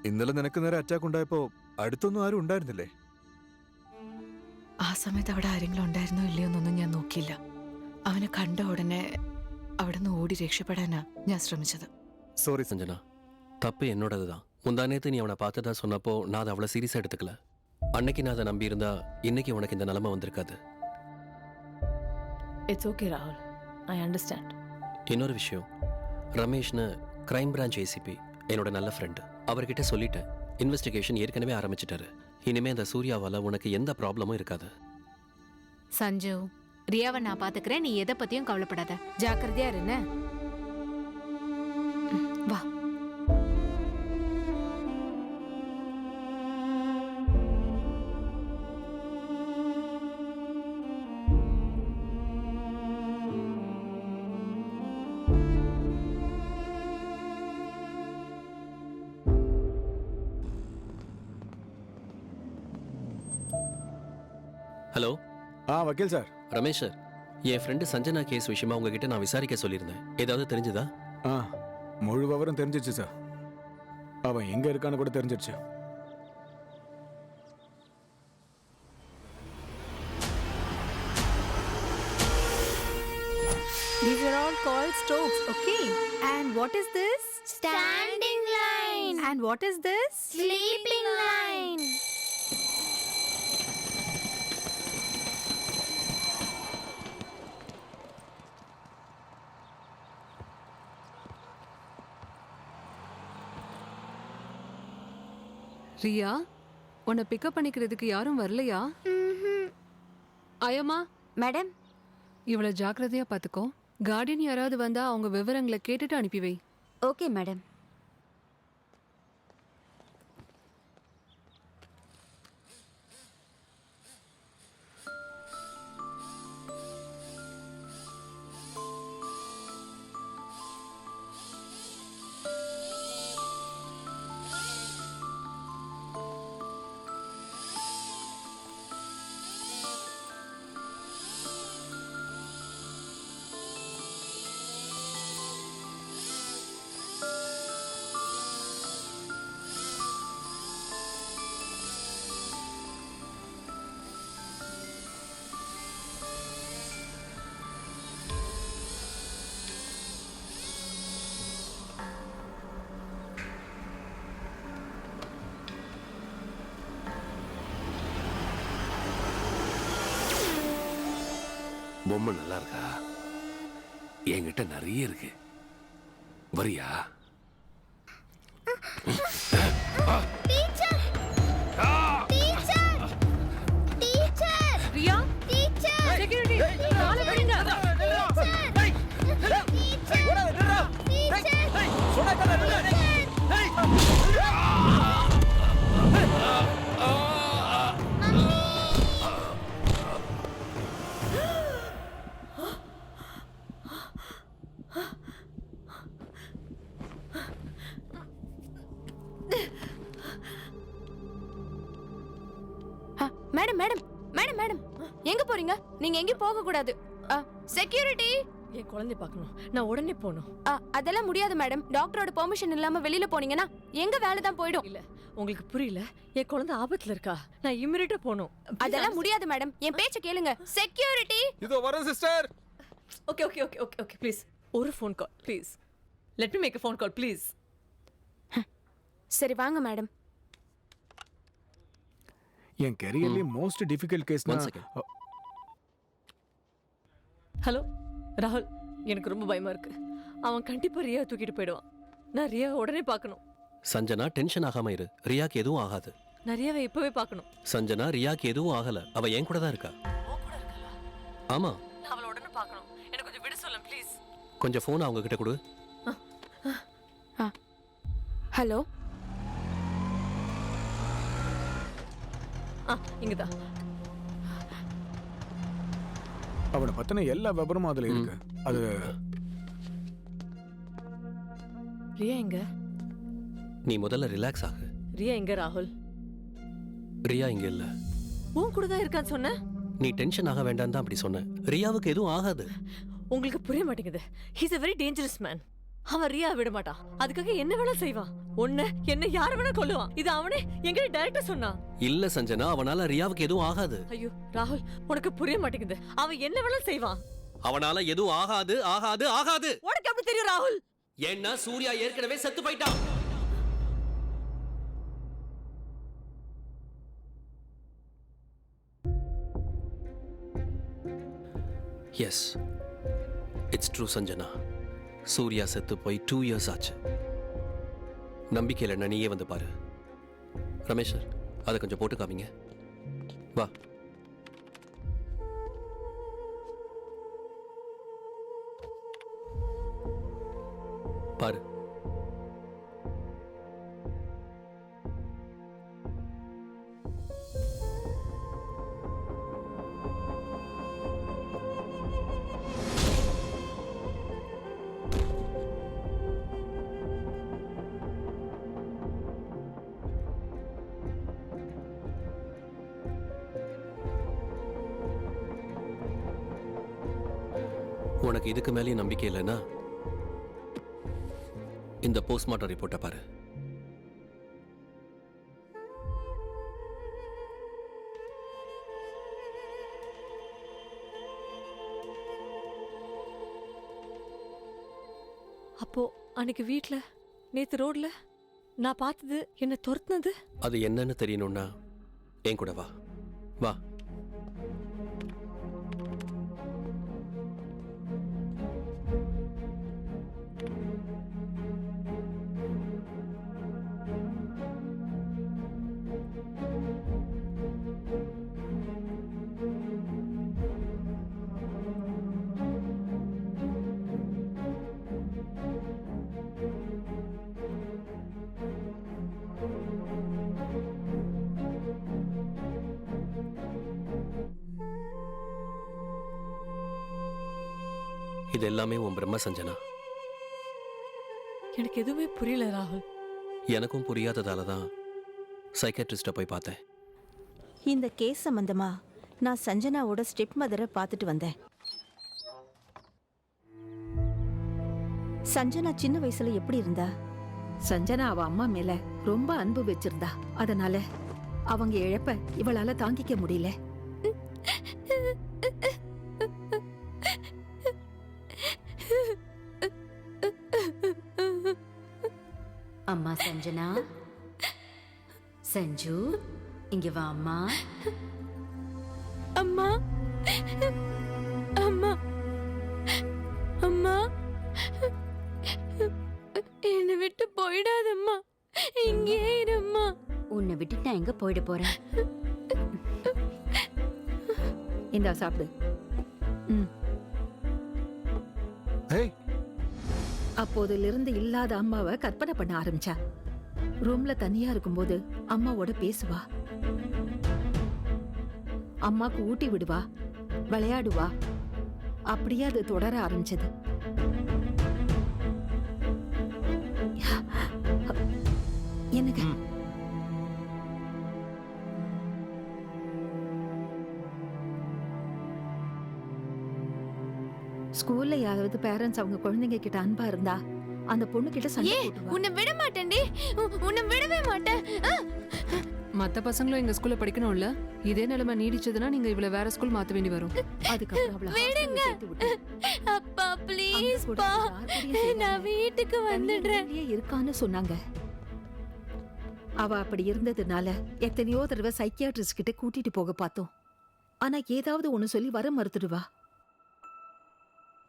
ഇന്നലെ നിനക്ക് നേരെ അറ്റാക്ക് ഉണ്ടായപ്പോ അടുത്തൊന്നും ആരും ഉണ്ടായിരുന്നില്ലേ? ആ സമയത്ത് അവിടെ ആരെങ്കിലും ഉണ്ടായിരുന്നോ ഇല്ലയോ എന്നൊന്നും ഞാൻ നോക്കിയില്ല. അവനെ കണ്ട ഉടനെ അവിടെ നിന്ന് ഓടി രക്ഷപ്പെടാനാ ഞാൻ ശ്രമിച്ചത്. சாரி சஞ்சனா, தப்பு என்னோடது தான். முந்தானேத்து நீ அவனை பார்த்ததா சொன்னப்போ நான் அதை அவ்வளோ சீரியஸாக எடுத்துக்கல. அன்னைக்கு நான் அதை நம்பியிருந்தா இன்னைக்கு உனக்கு இந்த நிலைமை வந்திருக்காது. இட்ஸ் ஓகே ராகுல், ஐ அண்டர்ஸ்டாண்ட். இன்னொரு விஷயம், ரமேஷ்னு கிரைம் பிரான்ச் ஏசிபி என்னோட நல்ல ஃப்ரெண்டு. அவர்கிட்ட சொல்லிட்டேன், இன்வெஸ்டிகேஷன் ஏற்கனவே ஆரம்பிச்சிட்டாரு. இனிமே அந்த சூர்யாவால் உனக்கு எந்த ப்ராப்ளமும் இருக்காது. சஞ்சு, ரியாவை நான் பாத்துக்கிறேன், நீ எதை பத்தியும் கவலைப்படாத. ஜாக்கிரதையா இருந்த. வா. ஹலோ. வக்கீல் சார். ரமேஷ் சார், என் ஃப்ரெண்டு சஞ்சனா கேஸ் விஷயமா உங்ககிட்ட நான் விசாரிக்க சொல்லியிருந்தேன். ஏதாவது தெரிஞ்சுதா? முழு விவரம் தெரிஞ்சிச்சு சார். அவன் எங்க இருக்கான்னு கூட தெரிஞ்சிருச்சு. These are all called strokes, okay? And what is this? Standing line. And what is this? Sleeping line. Riya, உன்னை பிக்கப் பண்ணிக்கிறதுக்கு யாரும் வரலையா? ஆயம்மா, மேடம், இவளை ஜாக்கிரதையா பார்த்துக்கோ. கார்டியன் யாராவது வந்தா அவங்க விவரங்களை கேட்டுட்டு அனுப்பி வை. Okay madam. பொம்மை நல்லா இருக்கா? என்கிட்ட நிறைய இருக்கு, வரியா? Teacher, teacher, teacher, Riya, teacher, security, காலை பிடிங்க. மேடம் மேடம் மேடம் மேடம் எங்க போறீங்க? நீங்க எங்கேயும் போக கூடாது. செக்யூரிட்டி, என் குழந்தை பார்க்கணும், நான் உடனே போகணும். அதெல்லாம் முடியாது மேடம். டாக்டரோட பெர்மிஷன் இல்லாம வெளியில போனீங்கன்னா எங்க வேலை தான் போயிடும். இல்ல, உங்களுக்கு புரியல, என் குழந்தை ஆபத்துல இருக்கா, நான் இமிடியேட்டா போகணும். அதெல்லாம் முடியாது மேடம், என் பேச்ச கேளுங்க. செக்யூரிட்டி, இதோ வரேன் sister. Okay okay okay okay okay please, ஒரு phone call please. Let me make a phone call please. சரி வாங்க மேடம். என் கரியர்லயே மோஸ்ட் டிஃபிகல்ட் கேஸ்னா. One second. ஹலோ ராகுல், எனக்கு ரொம்ப பயமா இருக்கு. அவன் கண்டிப்பா ரியா தூக்கிட்டு போயிடுவான். நான் ரியா உடனே பார்க்கணும். சஞ்சனா, டென்ஷன் ஆகாம இரு. ரியாக்கு எதுவும் ஆகாது. நான் ரியாவை இப்பவே பார்க்கணும். சஞ்சனா, ரியாக்கு எதுவும் ஆகல. அவ என் கூட தான் இருக்கா. ஆமா, நான் அவளை உடனே பார்க்கணும். எனக்கு கொஞ்சம் விட சொல்ல ப்ளீஸ். கொஞ்சம் ஃபோன் அவங்க கிட்ட கொடு. ஹலோ, இங்கதான். அவனை பத்தின எல்லா விவரமும் அதுல இருக்கு. அது ரியா எங்க? நீ முதல்ல ரிலாக்ஸ் ஆகு. ரியா எங்க ராகுல்? ரியா இங்க இல்ல. உன் கூட தான் இருக்கான்னு சொன்ன. நீ டென்ஷன் ஆக வேண்டாம் தான் அப்படி சொன்னேன். ரியாவுக்கு எதுவும் ஆகாது. உங்களுக்கு புரிய மாட்டேங்குது. He's a very dangerous man. அவன் ரியா விட மாட்டான். அதுக்காக என்ன வேணா செய்வான். என்ன யார வேணா கொல்லுவான். இது அவனே என்கிட்ட டைரக்டா சொன்னான். இல்ல சஞ்சனா, அவனால ரியாவுக்கு எதுவும் ஆகாது. ஐயோ ராகுல், உனக்கு புரிய மாட்டேங்குது. அவன் என்ன வேணா செய்வான். அவனால எதுவும் ஆகாது ஆகாது ஆகாது. உனக்கு எப்படி தெரியும் ராகுல்? ஏன்னா சூர்யா ஏற்கனவே செத்து போயிட்டான். Yes, it's true Sanjana. Surya செத்து போய் 2 இயர்ஸ் ஆச்சு. நம்பிக்கை இல்லைன்னா நீயே வந்து பாரு. ரமேஷ் சார், அதை கொஞ்சம் போட்டு காமிங்க. வா. பாரு. உனக்கு இதுக்கு மேலேயும் நம்பிக்கை இல்லைன்னா இந்த போஸ்ட்மார்ட்டம் ரிப்போர்ட்டை பாரு. அப்போ அன்னைக்கு வீட்ல, நேத்து ரோட்ல நான் பார்த்தது, என்ன துரத்துனது. அது என்னன்னு தெரியணும்னா என் கூட வா. வா. இது எல்லாமே உன் பிரம்ம சஞ்சனா. எனக்கு எதுவுமே புரியல ராகுல். எனக்கும் புரியாததால தான் சைக்காட்ரிஸ்ட்டை போய் பார்த்தேன். இந்த கேஸ் சம்பந்தமா நான் சஞ்சனாவோட ஸ்டெப் மதரை பார்த்துட்டு வந்தேன். சஞ்சனா சின்ன வயசுல எப்படி இருந்தா? சஞ்சனா அவ அம்மா மேல ரொம்ப அன்பு வச்சிருந்தா. அதனால அவங்க இழப்ப இவளால தாங்கிக்க முடியல. அம்மா சஞ்சனா, சஞ்சு இங்க வா அம்மா. அம்மா அம்மா அம்மா, என்னை விட்டு போயிடாதம்மா, இங்கே இரும்மா. உன்னை விட்டுட்டு நான் எங்க போயிட போறேன்? இந்தா சாப்பிடு. ஏய், அப்போதிலிருந்து இல்லாத அம்மாவை கற்பனை பண்ண ஆரம்பிச்சா. ரூம்ல தனியா இருக்கும்போது அம்மாவோட பேசுவா, அம்மாக்கு ஊட்டி விடுவா, விளையாடுவா. அப்படியே அது தொடர ஆரம்பிச்சது. எனக்கு ஸ்கூல்ல யாராவது பேரண்ட்ஸ் அவங்க குழந்தைங்க கிட்ட அன்பா இருந்தா அந்த பொண்ணு கிட்ட சண்டை போட்டுவா. உன்னை விட மாட்டேன்டி, உன்னை விடவே மாட்டேன். மத்த பசங்களும் எங்க ஸ்கூல்ல படிக்கணும்ல. இதே நிலைமை நீடிச்சதுன்னா நீங்க இவள வேற ஸ்கூல் மாத்த வேண்டி வரும். அதுக்கப்புறம் அவளை ஹாஸ்டல்ல சேர்த்து விட்டு அப்பா ப்ளீஸ் கூட பா, யார் கூடயும் சேராம நான் வீட்டுக்கு வந்துடுறேன். தனியா இருக்கான்னு சொன்னாங்க. அவ அப்படி இருந்ததுனால எத்தனையோ தடவை சைக்கியாட்ரிஸ்ட் கிட்ட கூட்டிட்டு போக பார்த்தோம். ஆனா ஏதாவது ஒண்ணு சொல்லி வர மறுத்துடுவா.